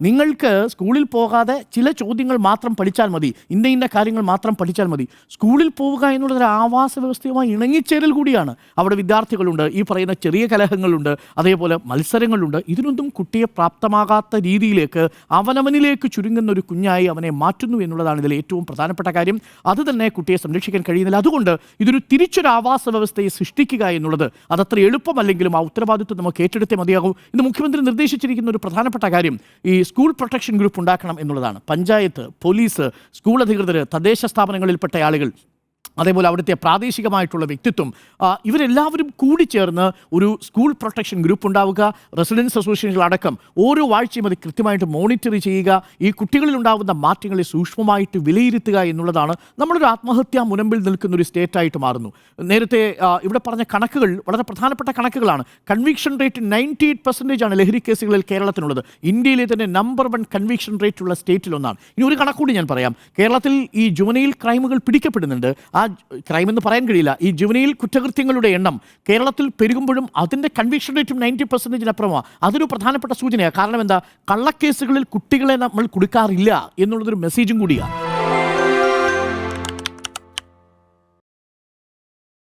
നിങ്ങൾക്ക് സ്കൂളിൽ പോകാതെ ചില ചോദ്യങ്ങൾ മാത്രം പഠിച്ചാൽ മതി, ഇന്ന കാര്യങ്ങൾ മാത്രം പഠിച്ചാൽ മതി. സ്കൂളിൽ പോവുക എന്നുള്ളതൊരു ആവാസ വ്യവസ്ഥയുമായി ഇണങ്ങിച്ചേരൽ കൂടിയാണ്. അവിടെ വിദ്യാർത്ഥികളുണ്ട്, ഈ പറയുന്ന ചെറിയ കലഹങ്ങളുണ്ട്, അതേപോലെ മത്സരങ്ങളുണ്ട്. ഇതിനൊന്നും കുട്ടിയെ പ്രാപ്തമാകാത്ത രീതിയിലേക്ക് അവനവനിലേക്ക് ചുരുങ്ങുന്ന ഒരു കുഞ്ഞായി അവനെ മാറ്റുന്നു എന്നുള്ളതാണ് ഇതിൽ ഏറ്റവും പ്രധാനപ്പെട്ട കാര്യം. അത് തന്നെ കുട്ടിയെ സംരക്ഷിക്കാൻ കഴിയുന്നില്ല. അതുകൊണ്ട് ഇതൊരു തിരിച്ചൊരു ആവാസ വ്യവസ്ഥയെ സൃഷ്ടിക്കുക എന്നുള്ളത് അതത്ര എളുപ്പമല്ലെങ്കിലും ആ ഉത്തരവാദിത്വം നമുക്ക് ഏറ്റെടുത്തേ മതിയാകും. ഇന്ന് മുഖ്യമന്ത്രി നിർദ്ദേശിച്ചിരിക്കുന്ന ഒരു പ്രധാനപ്പെട്ട കാര്യം ഈ സ്കൂൾ പ്രൊട്ടക്ഷൻ ഗ്രൂപ്പ് ഉണ്ടാക്കണം എന്നുള്ളതാണ്. പഞ്ചായത്ത്, പോലീസ്, സ്കൂൾ അധികൃതർ, തദ്ദേശ സ്ഥാപനങ്ങളിൽപ്പെട്ട ആളുകൾ, അതേപോലെ അവിടുത്തെ പ്രാദേശികമായിട്ടുള്ള വ്യക്തിത്വം, ഇവരെല്ലാവരും കൂടി ചേർന്ന് ഒരു സ്കൂൾ പ്രൊട്ടക്ഷൻ ഗ്രൂപ്പ് ഉണ്ടാവുക. റെസിഡൻസ് അസോസിയേഷനുകളടക്കം ഓരോ ആഴ്ചയും അത് കൃത്യമായിട്ട് മോണിറ്റർ ചെയ്യുക. ഈ കുട്ടികളിൽ ഉണ്ടാകുന്ന മാറ്റങ്ങളെ സൂക്ഷ്മമായിട്ട് വിലയിരുത്തുക എന്നുള്ളതാണ് നമ്മളൊരു ആത്മഹത്യാ മുനമ്പിൽ നിൽക്കുന്ന ഒരു സ്റ്റേറ്റായിട്ട് മാറുന്നു. നേരത്തെ ഇവിടെ പറഞ്ഞ കണക്കുകൾ വളരെ പ്രധാനപ്പെട്ട കണക്കുകളാണ്. കൺവിക്ഷൻ റേറ്റ് 98% ആണ് ലഹരി കേസുകളിൽ കേരളത്തിനുള്ളത്. ഇന്ത്യയിലെ തന്നെ നമ്പർ 1 കൺവിക്ഷൻ റേറ്റ് ഉള്ള സ്റ്റേറ്റിലൊന്നാണ്. ഇനി ഒരു കണക്കൂടി ഞാൻ പറയാം. കേരളത്തിൽ ഈ ജുവനൈൽ ക്രൈമുകൾ പിടിക്കപ്പെടുന്നുണ്ട്. ആ ക്രൈം എന്ന് പറയാൻ കഴിയില്ല. ഈ ജുവനൈൽ കുറ്റകൃത്യങ്ങളുടെ എണ്ണം കേരളത്തിൽ പെരുകുമ്പോഴും അതിൻ്റെ കൺവിക്ഷൻ റേറ്റും 90% അപ്പുറമാണ്. അതൊരു പ്രധാനപ്പെട്ട സൂചനയാണ്. കാരണം എന്താ, കള്ളക്കേസുകളിൽ കുട്ടികളെ നമ്മൾ കൊടുക്കാറില്ല എന്നുള്ളതൊരു മെസ്സേജും കൂടിയാണ്.